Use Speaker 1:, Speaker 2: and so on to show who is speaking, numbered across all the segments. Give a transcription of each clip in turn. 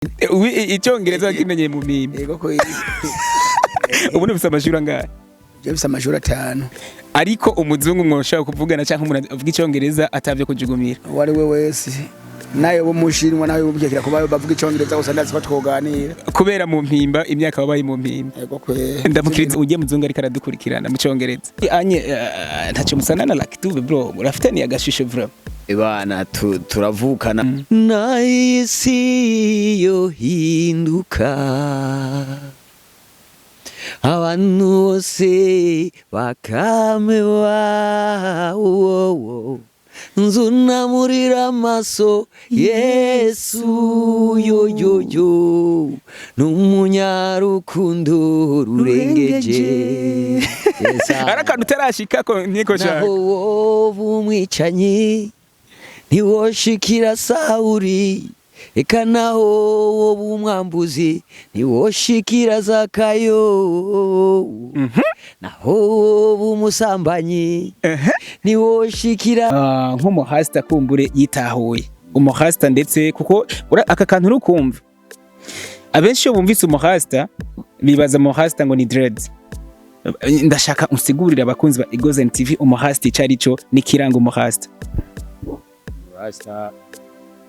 Speaker 1: Icongereza kimenye mu mpimba.
Speaker 2: Yego ko
Speaker 1: Ubu nufise amashuri angahe?
Speaker 2: Je bisa amashuri 5.
Speaker 1: Ariko umuzungu mwoshaka kuvugana canke umuntu avuga icongereza atavye kujugumira.
Speaker 2: Wari we wese nayo bo mushinwa nayo bubwekera kuba bavuga icongereza gusa ndazi batwoganira.
Speaker 1: Kubera mu mpimba imyaka babaye mu mpimba.
Speaker 2: Yego kwe.
Speaker 1: Ndamukiriza ugiye muzungu ariko aradukurikirana mu congereza. Anye ntaco musanana Marley Dube bro. Urafitaniye agashisho vraiment.
Speaker 3: Ibana turavukana nayisi yo hinduka abantu bose bakamewa nzunamurira amaso Yesu yo n'umunyarukundo rurengeje
Speaker 1: arakantu terashikako niko cyane
Speaker 3: naho bumwicanyi ntiwoshikira Sawuli eka naho wowe umwambuzi ntiwoshikira Zakayo naho wowe umusambanyi ntiwoshikira
Speaker 1: nk'umuhasta kumbure yitahuye umuhasta ndetse kuko aka kantu urukumva abenshi yo bumvise umuhasta bibaza umuhasta ngo ni dreads. Ndashaka unsigurira abakunzi ba Igozen TV umuhasta icari cyo nikiranga umuhasta.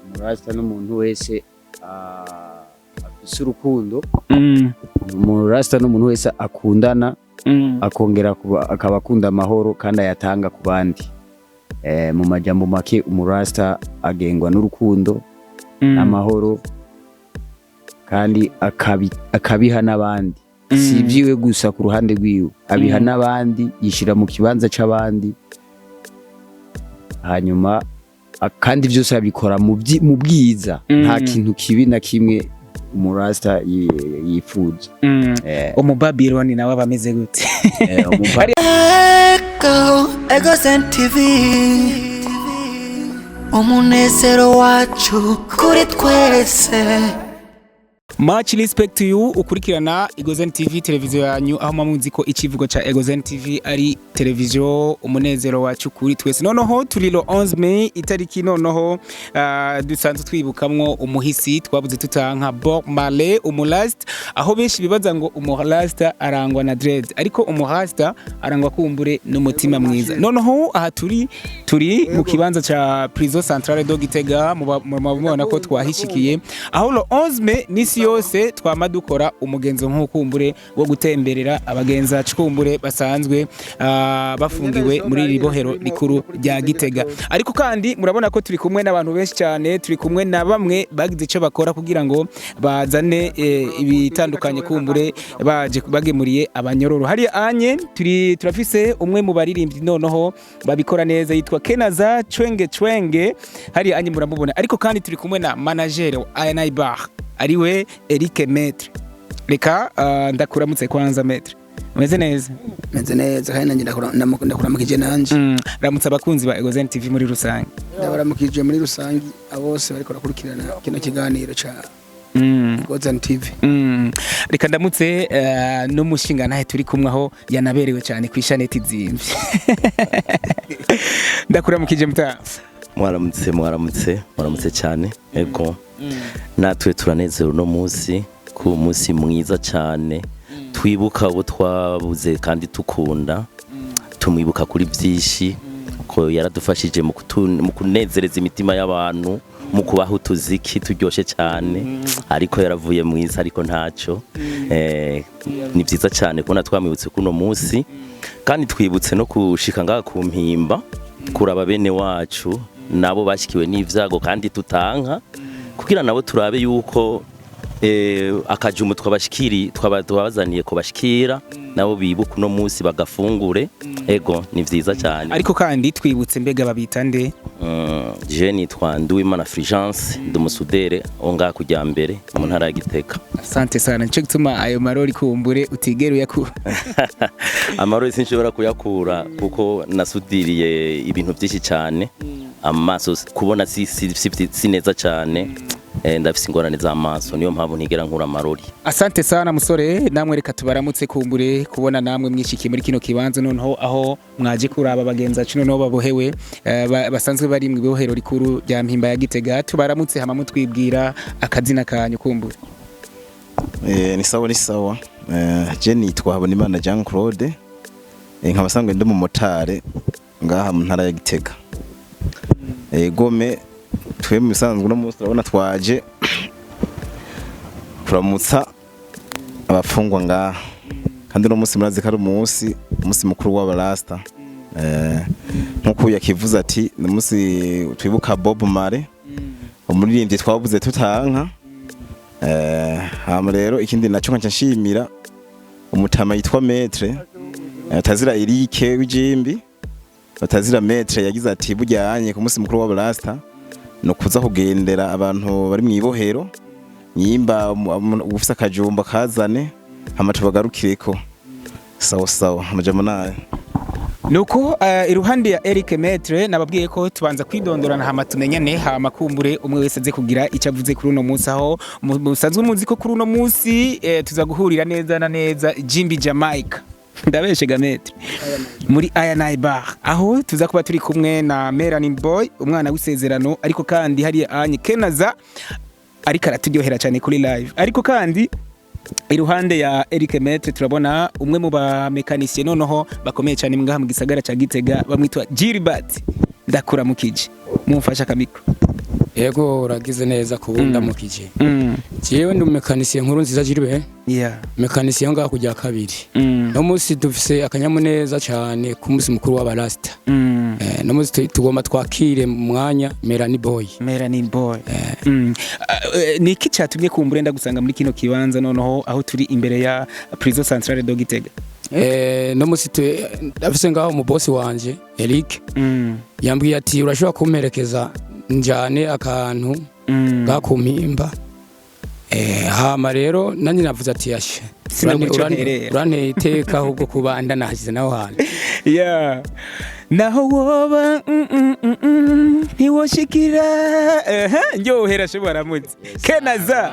Speaker 3: Umurasta n'umuntu wese afise urukundo. Umurasta n'umuntu wese akundana akongera akaba akunda amahoro kandi ayatanga ku bandi. Mu majambo make umurasta agengwa n'urukundo n'amahoro kandi akabiha n'abandi. Si ibyiwe gusa ku ruhande rwiwe, abiha n'abandi, yishira mu kibanza c'abandi. Hanyuma kandi byose abikora mu bwiza, nta kintu kibi na kimwe umurasta yifuza.
Speaker 1: Umubabironi nawe abameze gute?
Speaker 4: Igozen TV umunezero wacu kuri twese.
Speaker 1: Much respect to you ukurikirana Igozen TV televiziyo yanyu aho mamunzi ko ikivugo cha Igozen TV ari televiziyo umunezero wacu kuri twese. Noneho turi lo 11 May itariki noneho dusanzwe twibukamwo umuhisi twabuze tutanka Bob Marley umulast aho benshi bibaza ngo umulasta arangwa na dreads ariko umulasta arangwa kumbure n'umutima mwiza. Noneho aha turi mu kibanza cha Prison Centrale do Gitega mubona ko twahishikiye aho lo 11 May nisi yose twamadukora umugenzo nk'ukumbure wo gutemberera abagenza cikumbure basanzwe bafungiwe muri ribohero rikuru rya Gitega. Ariko kandi murabona ko turi kumwe n'abantu benshi cyane, turi kumwe na bamwe bagize ico bakora kugira ngo bazane ibitandukanye kumbure baje bagemuriye abanyororo. Hari anye turafise umwe mu baririmbyi noneho babikora neza yitwa Neza Chwenge hari anye muramubona. Ariko kandi turi kumwe na manager wa Bar ariwe Eric Maître. Reka ndakuramutse kwanza Maître. Umeze neza?
Speaker 2: Meze neza kandi nanjye ndakuramukije nanje.
Speaker 1: Ramutse abakunzi ba Igozen TV muri rusange.
Speaker 2: Ndabaramukije muri rusange abose bariko rakurikirana kino kiganiro ca Igozen TV.
Speaker 1: Reka ndamutse n'umushinga nahe turi kumwe aho yanaberewe cyane ku ishaneti zimvye. Ndakuramukije mta.
Speaker 5: Mwaramutse cyane. Ego. Natwe turanezerewe no munsi ku munsi mwiza cyane twibuka abo twabuze kandi tukunda tumwibuka kuri byinshi ko yaradufashije mu kunezereza imitima y'abantu mu kubaho tuziki turyoshe cyane ariko yaravuye mwiza ariko ntaco ni byiza cyane kubona twamwibutse kuno munsi kandi twibutse no kushika ngaha ku mpimba kuraba bene wacu nabo bashikiwe n'ivyago kandi tutanka kugira nabo turabe yuko akajumu twabazaniye ko bashikira nabo bibuka no munsi bagafungure. Ego ni vyiza cyane.
Speaker 1: Ariko kandi twibutse mbega babita nde?
Speaker 5: Je nitwa Nduwimana Fulgence ndumusudere onga kujya mbere mu ntara ya Gitega.
Speaker 1: Asante sana cyo gituma ayo marori kumbure utigera uyakura.
Speaker 5: Amarori sinshobora kuyakura kuko nasudiriye ibintu byinshi cyane amaso kubona si neza cyane ndafise ingorane z'amaso niyo mpamvu ntigera nkura amarori.
Speaker 1: Asante sana musore, namwe reka tubaramutse kumbure kubona namwe mwishikiye muri kino kibanza noneho aho mwaje kuraba bagenza cino no babohewe basanzwe bari mu bibohero rikuru rya Mpimba ya Gitega. Tubaramutse hama mutwibwira akazina kanyu kumbure.
Speaker 6: Ni sawa je nitwa Habonimana Jean Claude, nkabasangwe ndi mu motare ngaha mu ntara ya Gitega. Gome twe mu bisanzwe no munsi urabona twaje kuramutsa abafungwa ngaha, kandi no munsi murazi ko ari umunsi mukuru w'abarasta. Nkuko yakivuze ati ni munsi twibuka Bob Marley, umuririmbyi twavuze tutanka. Hama rero ikindi naco nshimira umutama yitwa Maître atazira Eric w'Ijimbi, atazira Maître yagize ati bujyanye ku munsi mukuru w'abarasta no kuza kugendera abantu bari mu ibohero, nyimba ufise akajumba kazane hama tubagarukireko. Sawa amajambo nayo
Speaker 1: nuko iruhande ya Eric Maître nababwiye ko tubanza kwidondorana hama tumenyane hama kumbure umwe wese aze kugira icyo avuze kuri uno munsi, aho musanzwe muzi ko kuri uno munsi tuza guhurira neza na neza Jimbi Jamaica ndabeshe Maître muri Icongereza bar, aho tuza kuba turi kumwe na Melanin Boy umwana w'isezerano, ariko kandi hari anye Neza ariko araturyohera cyane kuri live. Ariko kandi iruhande ya Eric Maître turabona umwe mu ba mekanisye noneho bakomeye cyane ngaha mu gisagara ca Gitega bamwitwa Gilbert. Ndakura mukije mumfasha kamikro.
Speaker 2: Yego uragize neza kubunda mukije. Jewe ndi mekanisye nkuru nziza Gilbert. Mekanisye ngaha kujya kabiri. No munsi dufise akanyamuneza cyane ku munsi mukuru w'abarasta. No munsi tugomba twakire mu mwanya Melanin Boy. Niki cyatumye kumbure ndagusanga muri kino kibanza noneho aho turi imbere ya Prison Centrale de Gitega? No munsi afise ngaho mu boss wanje Eric yambwiye ati urashobora kumperekeza njane akantu gakumpimba. Hama rero nani navuze ati yashe urane iteka ahubwo kubanda nahize naho hano. Naho woba ntiwoshikira njohera shobora mutse Neza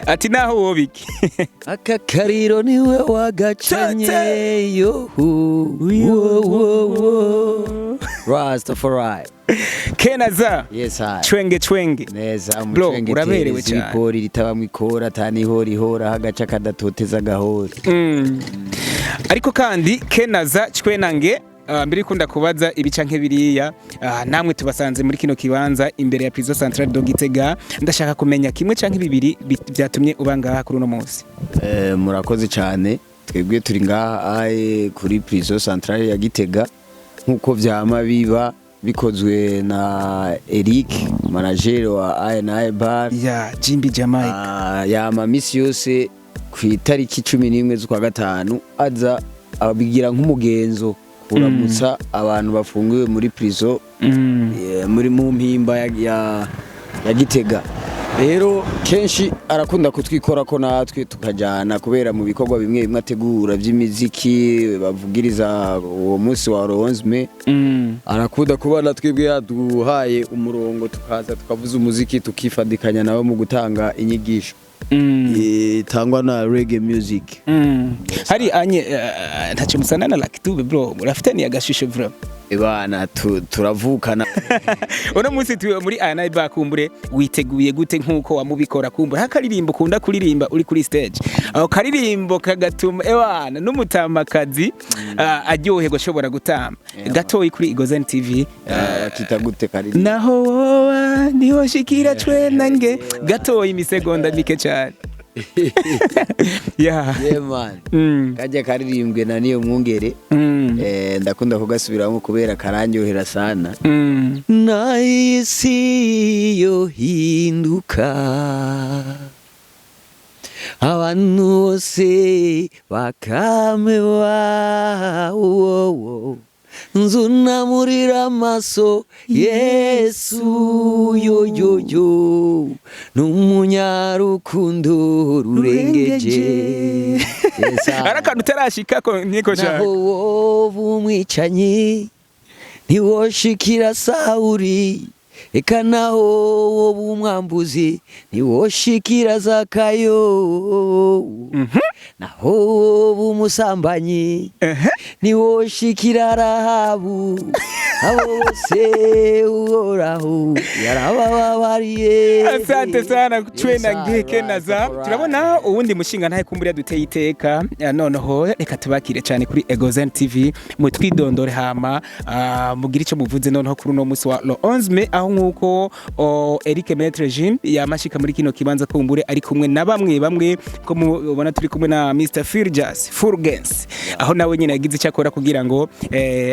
Speaker 2: ati naho wobiki
Speaker 3: akakariro niwe wagacanye yo Rastafari
Speaker 1: Neza.
Speaker 3: Yes I
Speaker 1: Chwenge
Speaker 3: Neza
Speaker 1: umuchwenge uraberewe cyane
Speaker 3: ikori ritabamwe ikora tani hora hagaca kadatoteza gahori.
Speaker 1: Ariko kandi Neza chwenange mbere kunda kubaza ibicanke biriya namwe tubasanze muri kino kibanza imbere ya Prison Centrale de Gitega, ndashaka kumenya kimwe canke bibiri byatumye ubanga kuri uno munsi.
Speaker 3: Murakoze cyane, twebwe turi ngaha kuri Prison Centrale ya Gitega nkuko vyama biba bikozwe na Eric manager wa Icongereza bar
Speaker 1: ya Jimbi Jamaica.
Speaker 3: Yama misi yose ku itariki 11 z'ukwa gatanu aza abigira nk'umugenzo kuramutsa abantu bafungiwe muri prison muri Mumpimba ya Gitega. Rero kenshi arakunda kutwikora ko natwe tukajana kubera mu bikorwa bimwe ategura by'imiziki bavugiriza uwo munsi wa 11 arakunda kubana twebwe yaduhaye umurongo tukaza tukavuza umuziki tukifadikanya nawe mu gutanga inyigisho tangwa na reggae music.
Speaker 1: Hari anye ntacyo musana na Lucky Dube bro, murafitani agashisho bro.
Speaker 3: Ebana turavukana.
Speaker 1: Uno munsi muri Icongereza bar kumbure witeguye gute nkuko wamubikora kumbure hakaririmbo kunda kuririmba uri kuri stage, aho karirimbo kagatuma ebana n'umutamakazi aryohe goshobora gutamba gatoyi kuri Igozen TV
Speaker 3: kita gute karirimbo
Speaker 1: naho woba ntiwoshikira chwenange gatoyi imisegonda mike cyane. Yeah
Speaker 3: man kajya karirimbwe na niyo mwungere ndakunda kugasubiramo kubera karanyohera sana. Naisi yo hinduka abantu bose bakamewa nzunamurira amaso Yesu yo n'umunyarukundo rurengeje.
Speaker 1: Arakantu utarashika ko niko cyane
Speaker 3: naho umwicanyi ntiwoshikira Sawuli eka naho woba umwambuzi ntiwoshikira zakayo naho woba umusambanyi ntiwoshikira rahabu abo bose uhoraho yarabababariye.
Speaker 1: Asante sana kuchwena ngeke Neza. Turabona uwundi mushinga ntahe kumbura duteye iteka noneho reka tubakire cyane kuri Egozen TV mu twidondore hama mugira icyo muvuze noneho kuri uno musi wa le 11 mai aho nkuko Eric Maître Jim yamashika muri kino kibanza kumbure ari kumwe na bamwe ko mubona turi kumwe na Mr Furgens aho nawe nyine yagize cyakora kugira ngo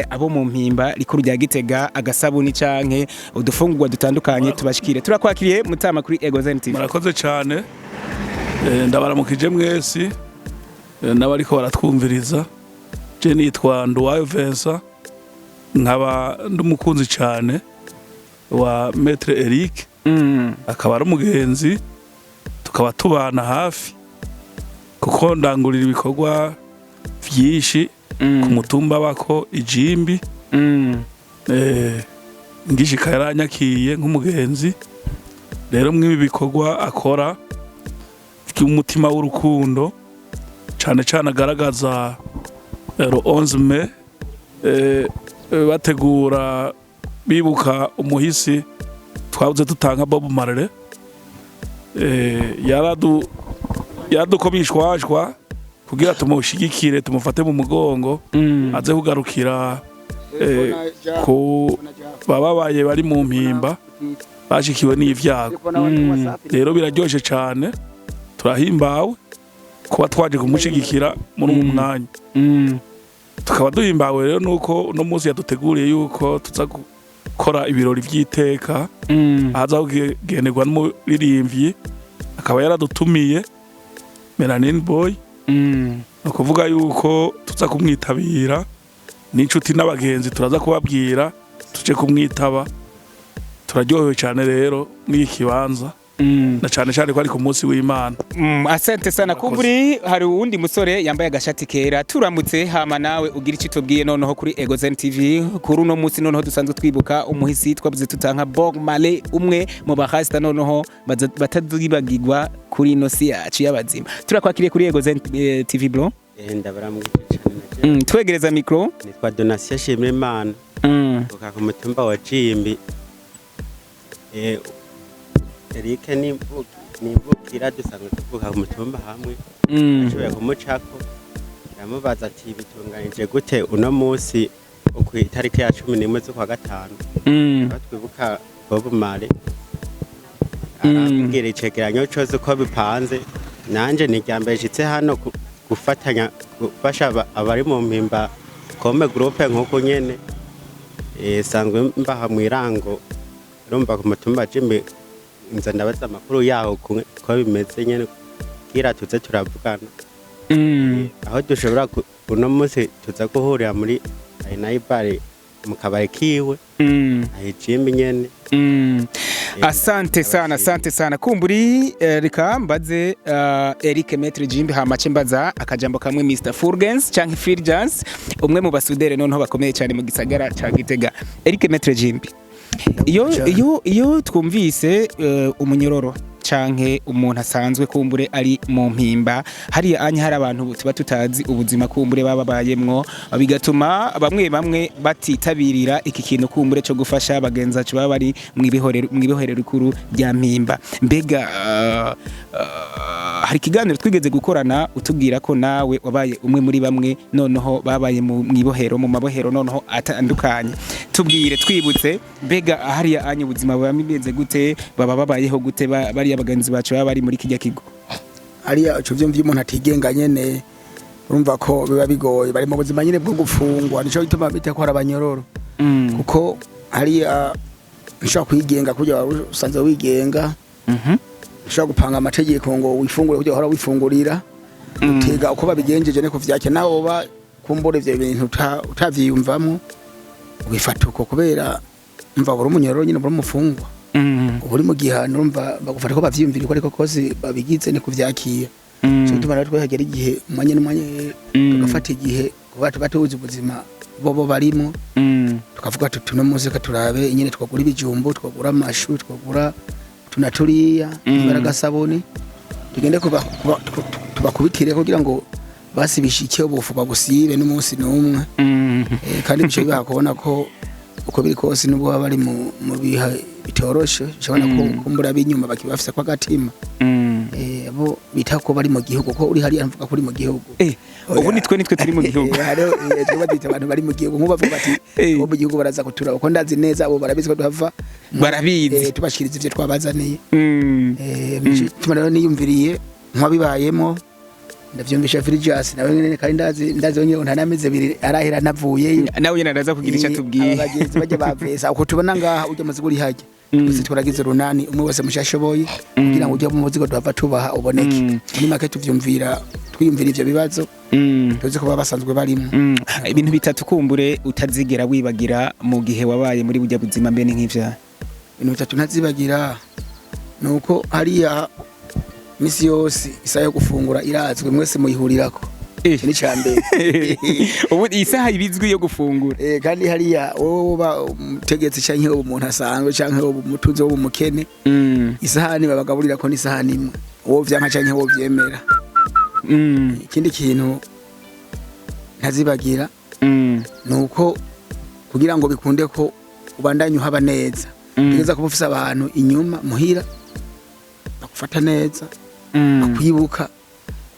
Speaker 1: abo mu mpimba rikuru rya Gitega agasabuni canke udufungurwa dutandukanye tubashikire. Turakwakiriye mutama kuri Egozen TV.
Speaker 7: Murakoze cyane ndabaramukije mwese n'abariko baratwumviriza. Je nitwa Nduwayo Vincent nkaba ndumukunzi cyane wa Maître Eric akaba ari umugenzi tukaba tubana hafi kuko ndangurira ibikorwa vyinshi ku mutumba wako Ijimbi ngishika yaranyakiye nk'umugenzi rero mwibi bikorwa akora by'umutima w'urukundo cyane agaragaza le 11 mai bategura bibuka umuhisi twabuze tutanga Bob Marley yadukomishwashwa kugira tumushigikire tumufate mu mugongo aze kugarukira ku bababaye bari mu mpimba bashikiwe n'ivyago. Rero biraryoshe cyane turahimbawe kuba twaje kumushigikira muri uwo mwanya. Tukaba duhimbawe rero nuko no munsi yaduteguriye yuko tuza gukora ibirori vy'iteka aza kugenerwa n'umuririmbyi akaba yaradutumiye Melanin Boy no kuvuga yuko tuza kumwitabira n'inshuti n'abagenzi turaza kubabwira tuje kumwitaba. Turaryohewe cyane rero mw'ikibanza na cyane ko ari ku munsi w'Imana.
Speaker 1: Asante sana kumburi hari uwundi musore yambaye agashati kera turamutse hama nawe ugira icyo tubwiye noneho kuri Egozen TV kuri uno munsi noneho dusanzwe twibuka umuhisi twabuze tutanka Bob Marley umwe mu bahasta noneho batadibagirwa kuri ino si yacu y'abazima. Turakwakiriye kuri Egozen TV bro.
Speaker 8: Ndabaramukije cyane.
Speaker 1: Twegereza micro.
Speaker 8: Nitwa Donatien Shimwe Imana. Uka ku mutumba wa Jimbi. Eric nimbukira dusanzwe tuvuka ku mutumba hamwe. Ashoboye kumucako. Yamubaza ati bitunganije gute uno munsi ku itariki ya 11 z'ukwa gatanu. Batwibuka Bob Marley. Arambwira icegeranyo cyose uko bipanze. Nanje niryambaye jitse hano gufatanya gufasha abari mu mpimba kome groupe nk'uko nyene sangwe mbaha mu irango rumba ku mutumba Jimbi nza ndabaza amakuru yaho ko bimeze nyene kira tuze turavugana aho dushobora uno munsi tuza guhurira muri Naibari mu kabari kiwe Jimbi nyene.
Speaker 1: Asante sana kumburi reka mbaze Eric Maître Jimbi hamace mbaza akajambo kamwe Mr Furgens canke Furgens umwe mu basudere noneho bakomeye cyane mu gisagara ca Gitega. Eric Maître Jimbi iyo twumvise umunyororo canke umuntu asanzwe kumbure ari mu mpimba hari anya hari abantu tuba tutazi ubuzima kumbure babayemwo bigatuma bamwe batitabirira iki kintu kumbure cyo gufasha bagenza cyo bari mwibihorero rikuru rya mpimba. Mbega hari kiganiro twigeze gukorana utubwira ko nawe wabaye umwe muri bamwe noneho babaye mu mabohero noneho atandukanye. Tubwire twibutse mbega hari anya ubuzima bameze gute babayeho gute bari abagenzi bacu bari muri kijya kigo.
Speaker 9: Hariya cyo vyumvye umuntu atigenga nyene urumva ko biba bigoye bari mu buzima nyene bwo gufungwa nico bituma bita ko arabanyororo kuko hariya nshaka kwigenga kujya usanze wigenga nshaka gupanga amategeko ngo wifungure kujya hora wifungurira utega uko babigenjeje ne kuvyake naho ba kumbore ivyo bintu utavyiyumvamo wifata uko kubera mva buri umunyororo nyine buri mufungwa uri mu gihano urumva bagufata ko bavyiyumvira ko ariko kose babigize ne kuvyakira cyo bituma natwe hagera igihe umwanya tugafata igihe kuba tubatuzi ubuzima bobo barimo tukavuga tuti no muzika turabe nyene twagura ibijumbu twagura amashu twagura tunaturiya imbaraga sabuni tugende tubakubitire kugira ngo basibishike ubufu babusibe n'umunsi n'umwe kandi bice bakubona ko uko biri kose n'ubu bari mu biha bitoroshe cyabona ko kumbura binyuma bakibafisa kwa gatima abo bitako bari mu gihugu ko uri hariya mvuga kuri mu gihugu
Speaker 1: ubu nitwe turi mu gihugu
Speaker 9: haro twabita abantu bari mu gihugu nkubavuga bati bo mu gihugu baraza kutura uko ndazi neza abo barabizi ko duhava
Speaker 1: barabizi
Speaker 9: tubashikiriza ivyo twabazaniye tumara niyumviriye nkwabibayemo ndavyumvisha Firigas nawe nyene kandi ndazi onye ntanameze biri arahera navuyeyo
Speaker 1: nawe nyene ndaza kugira icyo tubwiye
Speaker 9: abagenzi bajya bavesa uko tubona ngaha ujya maziguri haje twese twaragize runani umwe wese mushashoboye kugira ngo ujye mu muzigo duhava tubaha uboneke muri make twiyumvira ivyo bibazo tuzi ko basanzwe barimo
Speaker 1: ibintu bitatu kumbure utazigera wibagira mu gihe wabaye muri bujya buzima mbene nk'ivya
Speaker 9: ibintu bitatu ntazibagira nuko hariya misi yose isaha yo gufungura irazwe mwese muyihurirako ni cyambere
Speaker 1: ubu isaha ibizwi yo gufungura
Speaker 9: kandi hariya wowe umutegetsi canke umuntu asanzwe canke umutunzi wo mukene isahani babagaburira ko ni isahani imwe wowe vyanka canke wowe vyemera ikindi kintu ntazibagira nuko kugira ngo bikunde ko ubandanye uhaba neza neza ko ufise abantu inyuma muhira bakufata neza akwibuka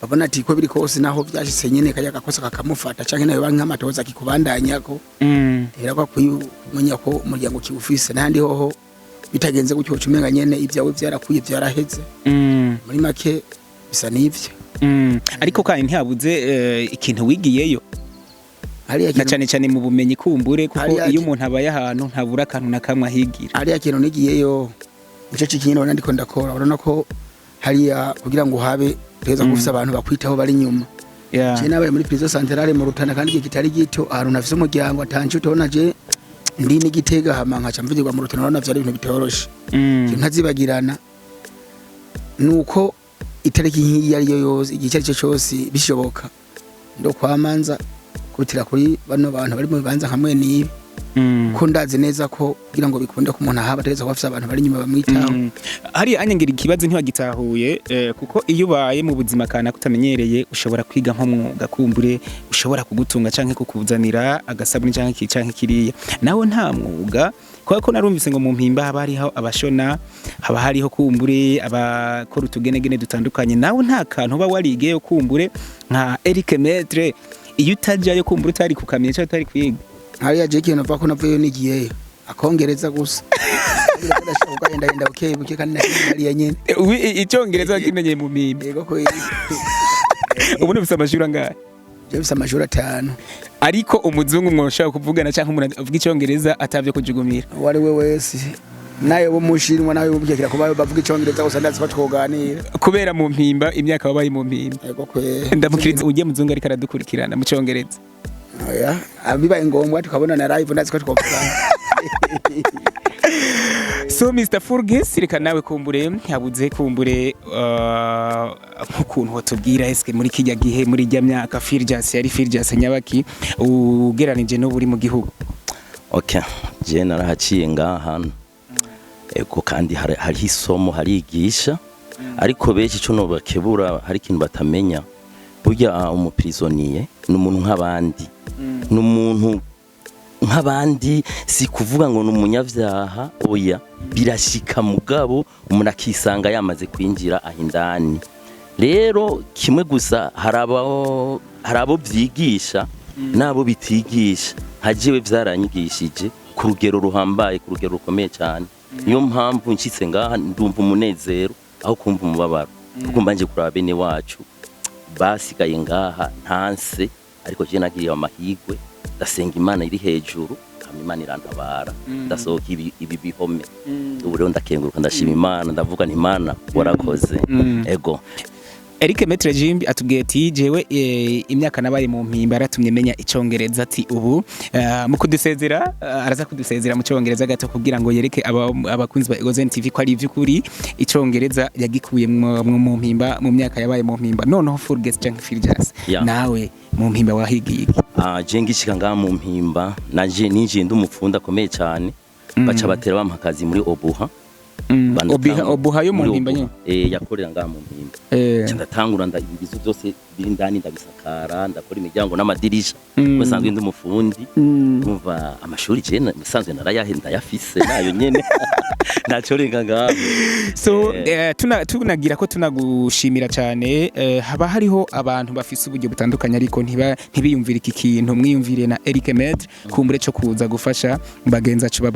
Speaker 9: babona ati ko biri kose naho byashitse nyene kaya gakosa kakamufata canke nayo banka amatoza kikubandanyako era ko kumenya ko umuryango kiufise nandi hoho bitagenze gutyo cumenga nyene ibyawe byarakuye byaraheze muri make bisa nivyo
Speaker 1: ariko kandi ntihabuze ikintu wigiyeyo na cyane mu bumenyi kumbure kuko iyo umuntu abaye ahantu ntabura akantu na kamwe ahigira
Speaker 9: hariya kintu nigiyeyo ico cy'ikintu ndiko ndakora urabona ko hariya kugira ngo habe teza kufisa abantu bakwitaho bari nyuma je nabaye muri prison centrale mu Rutana kandi kitari gito ahantu nafise umuryango atanje utona je ndi n'igitega hamanka camvugirwa mu Rutana urabona vyari ibintu bitoroshe ntazibagirana nuko itariki nk'iyi ariyo yose igihe cyo cyose bishoboka ndo kwamanza kubitira kuri bano bantu bari mu bibanza hamwe n'ibi ko ndazi neza ko kugira ngo bikunde ko umuntu ahaba ateza kwafisa abantu bari nyuma bamwitaho
Speaker 1: hari anyangira ikibazo ntiwagitahuye kuko iyo ubaye mu buzima kana kutamenyereye ushobora kwiga nko mwuga kumbure ushobora kugutunga canke kukuzanira agasabuni canke kiriya nawe nta mwuga ko narumvise ngo mu mpimba haba hariho abashona haba hariho kumbure abakora utugenegene dutandukanye nawe nta kantu uba warigeyo kumbure nka Eric Maître iyo utajayo kumbure utari kukamenya cyangwa utari kwiga
Speaker 9: hariya je kintu nava ko navuye nigiyeyo Akongereza gusa ndashaka kugenda buke kandi nariya nyene
Speaker 1: Icongereza kimenye mu mpimba
Speaker 9: yego ko
Speaker 1: ubu nufise amashuri angahe
Speaker 9: Jefisa amashuri 5
Speaker 1: ariko umuzungu mwoshaka kuvugana cyangwa umuntu avuga Icongereza atavye kujugumira
Speaker 9: wari we wese naye bo mushinwa nawe bubikira kuba bavuga Icongereza gusa ndazi ko twoganira
Speaker 1: kubera mu mpimba imyaka wabaye mu mpimba
Speaker 9: yego kwe
Speaker 1: ndamukiriza ugiye muzungu ariko aradukurikirana mu Congereza
Speaker 9: oya abibaye ngombwa tukabona na live ndazi ko twokuvugana
Speaker 1: So Mr. Furges reka nawe kumbure yabuze kumbure ukuntu watubwira eske muri kijya gihe muri jya myaka Firigas yari Firigas nyabaki ugeranije no buri mu gihugu
Speaker 5: Okay je narahaciye ngaha eko kandi hari isomo harigisha ariko beje cyo no bakebura hari ikintu batamenya burya umuprisonier n'umuntu nk'abandi n'umuntu nk'abandi si kuvuga ngo n'umunyavyaha oya birashika mugabo umuntu akisanga yamaze kwinjira ahindani rero kimwe gusa harabo vyigisha nabo bitigisha hajewe vyaranyigishije ku rugero ruhambaye ku rugero rukomeye cyane niyo mpamvu ncitse ngaha ndumva umunezero aho kumva umubabaro kuko mbanje kuraba bene wacu basigaye ngaha ntanse ariko je nagiye amahigwe ndasenga Imana iri hejuru Imana irantabara ndasohoka ibi bihome ubu rero ndakenguruka ndashima Imana ndavuga nti Imana warakoze ego
Speaker 1: Eric Maître Jimbi atubwiye ati jewe imyaka nabaye mu mpimba aratumye menya Icongereza ati ubu mu kudusezera araza kudusezera mu Congereza gato kugira ngo yereke abakunzi ba Egozen TV ko ari ivyukuri Icongereza yagikuye mu mpimba mu myaka yabaye mu mpimba noneho Furges canke Firigas nawe mu mpimba wahigiye
Speaker 5: je ngishika ngaha mu Mpimba naje ninjiye ndumupfunda akomeye cyane baca batera bampakazi muri Obuha
Speaker 1: Obuha yo mu Mpimba nyine
Speaker 5: yakorera ngaha mu Mpimba ndatangura ibizu byose biri ndani ndabisakara ndakora imiryango n'amadirisha musanzwe ndumufundi umva amashuri je musanzwe narayahenda yafise nayo nyene naco renga ngaho
Speaker 1: so tunagira ko tunagushimira cyane haba hariho abantu bafise uburyo butandukanye ariko ntibiyumvira iki kintu mwiyumvire na Eric Maître kumbure cyo kuza gufasha bagenza cyo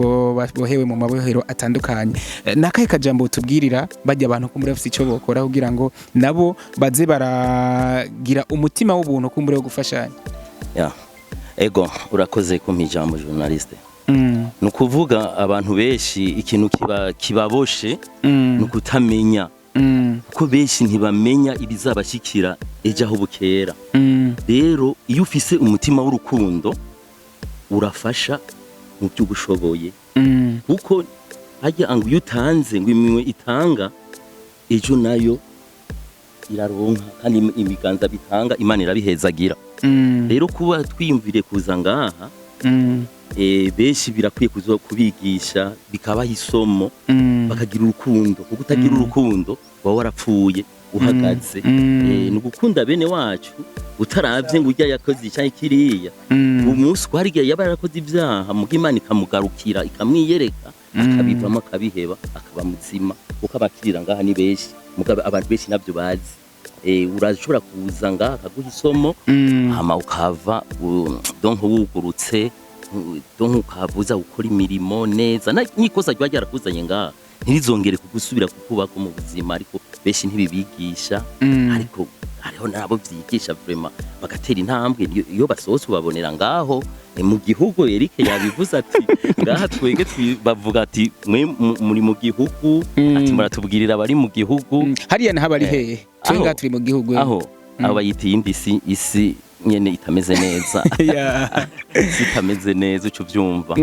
Speaker 1: bohewe mu mabohero atandukanye nakaye kajambo tubwirira bajya abantu kumbure bafise icyo bokora kugira ngo nabo baze baragira umutima w'ubuntu kumbure wo gufashanya
Speaker 5: ego urakoze kumpa ijambo journaliste nukuvuga abantu beshi ikintu kibaboshe nukutamenya kuko beshi ntibamenya ibizabashikira ejo aho bukera rero iyo ufise umutima w'urukundo urafasha mu byo gushoboye kuko hajya ngo iyo utanze ngo imwe itanga ejo nayo iraronka kandi imiganza bitanga Imana irabihezagira rero kuba twiyumvire kuza ngaha beshi birakwiye kubigisha bikabaha isomo bakagira urukundo kuko utagira urukundo waba warapfuye uhagaze ni gukunda bene wacu utaravye ngo ujya yakoze cyane kiriya umunsi kwarigiye yaba yarakoze ibyaha mu Imana ikamugarukira ikamwiyereka akabivamo akabiheba akaba muzima kuko abakirira ngaha ni beshi mugabe abantu beshi nabyo bazi urashobora kuza ngaha akaguha isomo hama ukava donc wugurutse donc ukavuza gukora imirimo neza n'ikosa ryo yarakuzanye ngaha ntirizongere kugusubira kukubako mu buzima ariko beshi ntibibigisha ariko hariho nabo byigisha vraiment bagatera intambwe iyo basohotse babonera ngaho mu gihugu Eric yabivuze ati ngaha twege bavuga ati mwe muri mu gihugu ati muratubwirira bari mu gihugu
Speaker 1: hariya naho bari hehe twenga turi mu gihugu
Speaker 5: aho abayita indisi isi nyene itameze neza itameze neza uco byumva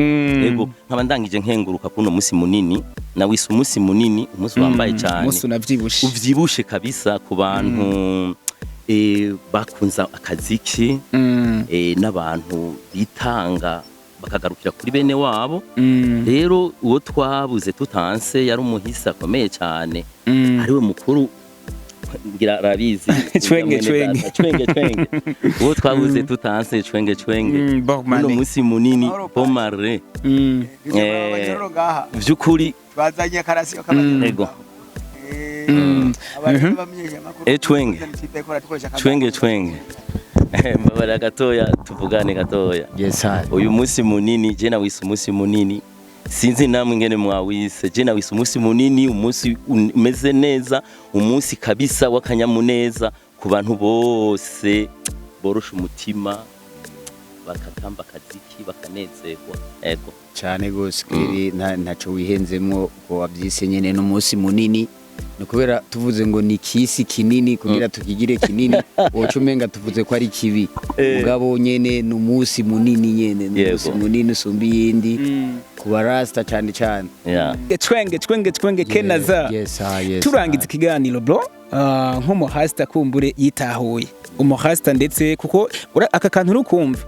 Speaker 5: ego nkaba ndangije nkenguruka kuno musi munini na wise umusi munini umusi wambaye cyane
Speaker 1: umusi unavyibushe
Speaker 5: uvyibushe kabisa ku bantu bakunza akaziki n'abantu bitanga bakagarukira kuri bene wabo rero uwo twabuze tutanse yari umuhisa akomeye cyane ariwe mukuru ngira rabizi
Speaker 1: Chwenge
Speaker 5: uwo twabuze tutanse Chwenge uno musi munini Bomare vyukuri
Speaker 9: bazanye karasiyo kabanyego
Speaker 5: Chwenge mbabara gatoya tuvugane gatoya uyu musi munini je na wise umusi munini sinzi namwe ngene mwawise je na wise umusi munini umusi umeze neza umusi kabisa wakanyamuneza ku bantu bose borosha umutima bakatamba kaziki bakanezerwa ego
Speaker 3: cyane gose kwiri ntaco wihenzemwo ko wavyise nyene no musi munini no kubera tuvuze ngo ni kisi kinini kugira tukigire kinini wocumenga tuvuze ko ari kibi ugabo nyene no musi munini nyene no musi munini usumbi yindi kuba rasta cyane cyane
Speaker 1: Chwenge Kenaza turangiza ikiganiro bro nk'umuhasta kumbure yitahuye umuhasta ndetse kuko aka kantu rukumva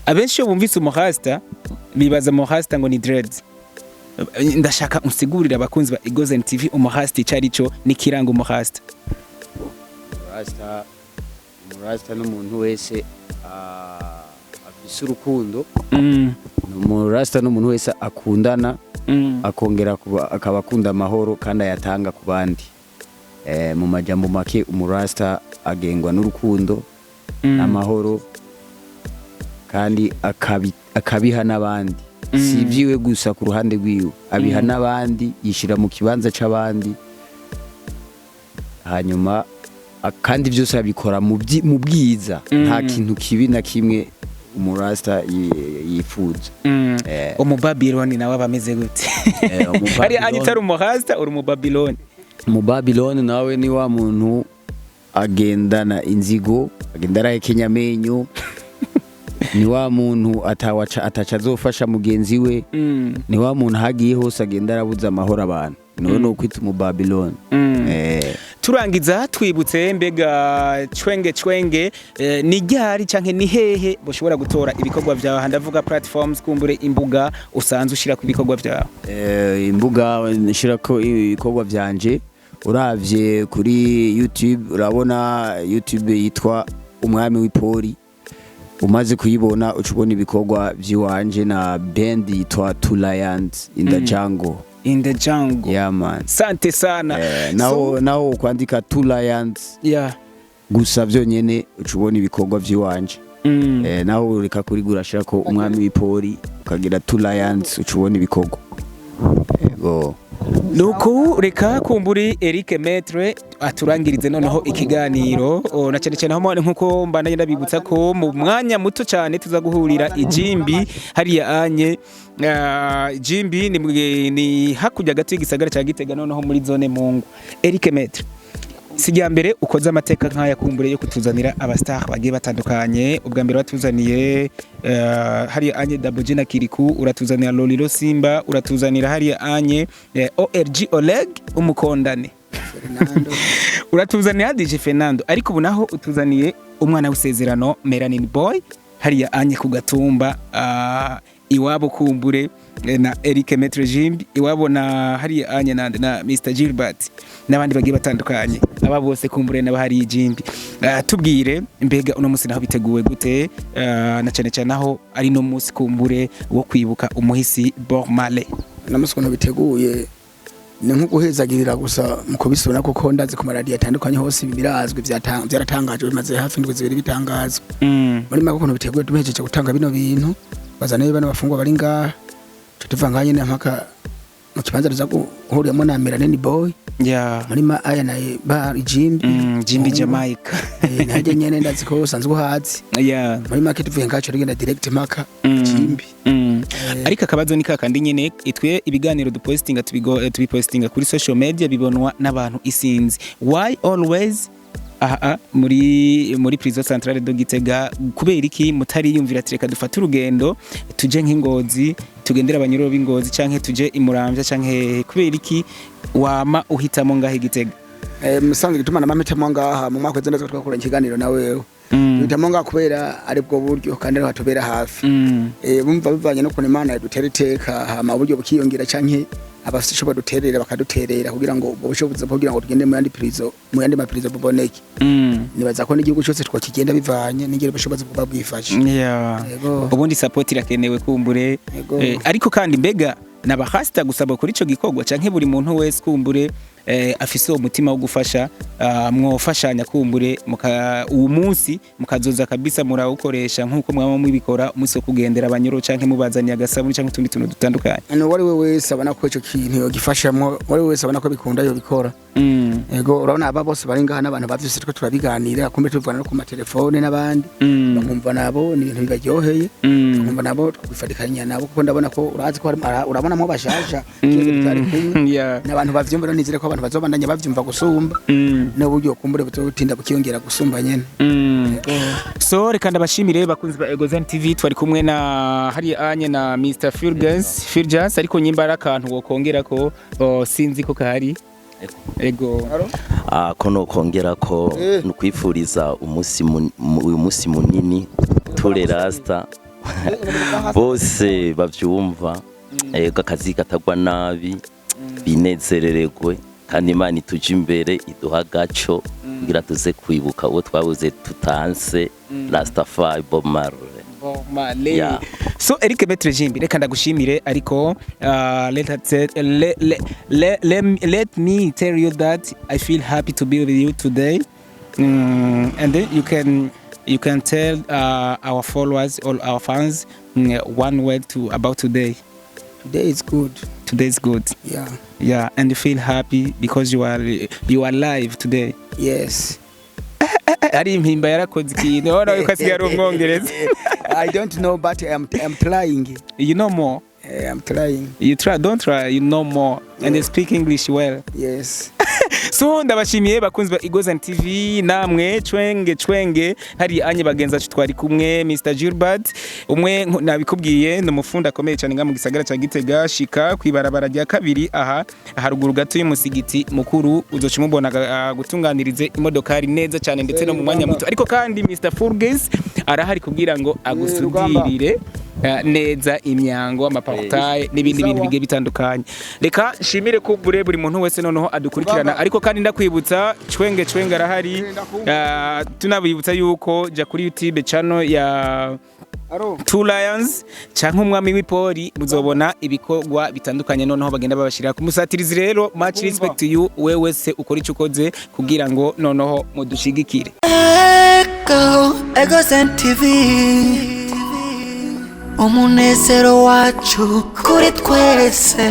Speaker 1: abenshi bumvise umuhasta bibaza umuhasta ngo ni dreads ndashaka unsigurira abakunzi ba Igozen TV umuhasta icari cyo nikiranga umuhasta
Speaker 3: umurasta n'umuntu wese afise urukundo umurasta n'umuntu wese akundana akongera akaba akunda amahoro kandi ayatanga ku bandi mu majambo make umurasta agengwa n'urukundo n'amahoro kandi akabiha n'abandi si ibyiwe gusa ku ruhande rwiwe abiha n'abandi yishira mu kibanza c'abandi hanyuma kandi byose abikora mu bwiza nta kintu kibi na kimwe umurasta yifuza
Speaker 1: umubabiloni nawe abameze gute ari anyitara umuhasta uri umubabiloni
Speaker 3: umubabiloni nawe ni wa muntu agendana inzigo agendana hekenyamenyo ni wa muntu ataca azofasha mugenzi we ni wa muntu hagiye hose agenda arabuza amahoro abantu niwe no kwita umubabiloni
Speaker 1: turangiza twibutse mbega cwenge ni ryari canke ni hehe boshobora gutora ibikorwa vyawe ndavuga platforms kumbure imbuga usanzwe ushira ku ibikorwa vyawe
Speaker 3: imbuga nshira ko ibikorwa vyanje uravye kuri YouTube urabona YouTube yitwa umwami w'ipoli umaze kuyibona ucubona ibikorwa vyiwanje na band yitwa Two Lions in the Jungle.
Speaker 1: In the jungle.
Speaker 3: Yeah man.
Speaker 1: Sante sana.
Speaker 3: Naho kwandika Two Lions.
Speaker 1: Yeah.
Speaker 3: Gusa vyonyene ucubona ibikorwa vyiwanje. Naho ureka kurigura shirako umwami w'ipoli ukagira Two Lions ucubona ibikorwa. Ego.
Speaker 1: Nuko reka kumburi Eric Maître aturangirize noneho ikiganiro na cyane cyane aho nkuko mbandanye ndabibutsa ko mu mwanya muto cyane tuza guhurira ijimbi hariya anye jimbi ni hakujya gato igisagara cya Gitega noneho muri zone Mungu. Eric Maître sijya mbere ukoze amateka nkaya kumbure yo kutuzanira abastar bagiye batandukanye ubwa mbere watuzaniye hariya anye Daboje na Kiriku uratuzanira Lolilo Simba uratuzanira hariya anye ORG Oleg umukondane uratuzaniye DJ Fernando ariko ubu naho utuzaniye umwana w'isezerano Melanin Boy hariya anye ku Gatumba iwabo kumbure na Eric Maître Jimbi iwabo na hariya anye na Mr Gilbert n'abandi bagiye batandukanye aba bose kumbure n'abahari Jimbi tubwire mbega uno musi naho biteguwe gute na cyane cyane naho ari no musi kumbure wo kwibuka umuhisi Bob Marley
Speaker 9: namusi kono biteguye ni nko guhezagirira gusa mukubisubira kuko ndazi ku maradiyo atandukanye hose birazwi byaratangajwe bimaze hafi indwi zibiri bitangazwa muri mako kono biteguye duhejeje gutanga bino bintu bazanaye bana bafungwa bari ngaha tutuvanganye n'ampaka mu kibanza ruza guhuriyamo na Melanin Boy muri ma aya na ba Jimbi Jamaica naje nyene ndazi ko usanzwe uhazi muri market tuvuye ngacho rigenda direct maka Jimbi
Speaker 1: ariko akabazo ni kakandi nyene itwe ibiganiro dupostinga tubipostinga kuri social media bibonwa n'abantu isinzi why always muri prison centrale do Gitega kubera iki mutari yumvira tireka dufata urugendo tuje nk'ingozi tugendera abanyoro b'ingozi canke tuje imuramvya canke kubera iki wama uhitamo ngahe Gitega
Speaker 9: musanzwe gitumana mamitamo ngaha mu mwaka w'ejo twakora ikiganiro nawe bitamo ngaha kubera ari bwo buryo kandi ari hatubera hafi bumva bivanye no kuntu Imana yadutereteka hama buryo bukiyongera canke abafite cyo baduterera bakaduterera kugira ngo ubushobozi kugira ngo tugende mu yandi prison mu yandi maprizo buboneke nibaza ko n'igihugu cyose twakigenda bivanye n'ingere ubushobozi bwo bwifashe
Speaker 1: ubundi support irakenewe kumbure ariko kandi mbega nabahasta gusaba kuri ico gikorwa canke buri muntu wese kumbure afise umutima wo gufasha mwofashanya kumbure uwo munsi mukazoza kabisa murawukoresha nkuko mwaba mwibikora umunsi wo kugendera abanyoro canke mubazaniye agasabuni canke utundi tuntu dutandukanye
Speaker 9: wari we wese abana ko ico kintu yogifashamo wari wese abana ko bikunda yo bikora ego urabona aba bose bari ngaha n'abantu bavyise twe turabiganira kumbe tuvana no ku matelefone n'abandi bakumva nabo ni ibintu bibaryoheye bakumva nabo twifatikanya nabo kuko ndabona ko urazi ko urabona mo bashasha n'abantu bavyumva no nizire ko abantu bazobandanya bavyumva gusumba n'uburyo kumbure buzotinda bukiyongera gusumba nyene
Speaker 1: so reka ndabashimire bakunzi ba Egozen TV twari kumwe na hari anye na Mr Firjas ariko nyimbara akantu wokongera ko sinzi ko kahari ego
Speaker 5: kono kongera ko nukwifuriza umusi munini tore rasta bose bavyumva akazi katagwa nabi binezerererwe kandi Imana ituje imbere iduha gaco kugira tuze kwibuka uwo twabuze tutanse Rastafari Bob Marley.
Speaker 1: So Eric Maître Jimbi reka ndagushimire ariko let me tell you that I feel happy to be with you today and then you can tell our followers, all our fans one word about today.
Speaker 9: Today is good.
Speaker 1: Today is good. Yeah, and you feel happy because you are alive today.
Speaker 9: Yes.
Speaker 1: Ari impimba yarakoze ikintu ora ukasiga umwongereza.
Speaker 9: I don't know but I'm trying.
Speaker 1: You know more.
Speaker 9: I'm trying.
Speaker 1: You try, don't try, you know more and you speak English well.
Speaker 9: Yes.
Speaker 1: So ndabashimiye bakunzwe Igozen TV namwe cwenge hari anye bagenza twari kumwe Mr Gilbert umwe nabikubwiye ndumufunda akomeye cyane nga mu gisagara ca Gitega shika kwibarabara rya kabiri aha haruguru gato y'umusigiti mukuru uzocimubona gutunganirize imodokari neza cyane ndetse no mu mwanya muto ariko kandi Mr Furges arahari kubwira ngo agusudirire neza imyango amaportail n'ibindi bintu bigiye bitandukanye reka nshimire ko buri muntu wese noneho adukurikirana ariko kandi ndakwibutsa cwenge arahari tunabibutsa yuko ja kuri YouTube channel ya Two Lions canke umwami w'ipori muzobona ibikorwa bitandukanye noneho bagenda babashira ku musatirizi rero much respect to you wewe se ukora ico ukoze kugira ngo noneho mudushigikire
Speaker 4: Egozen TV umunezero wacu kuri twese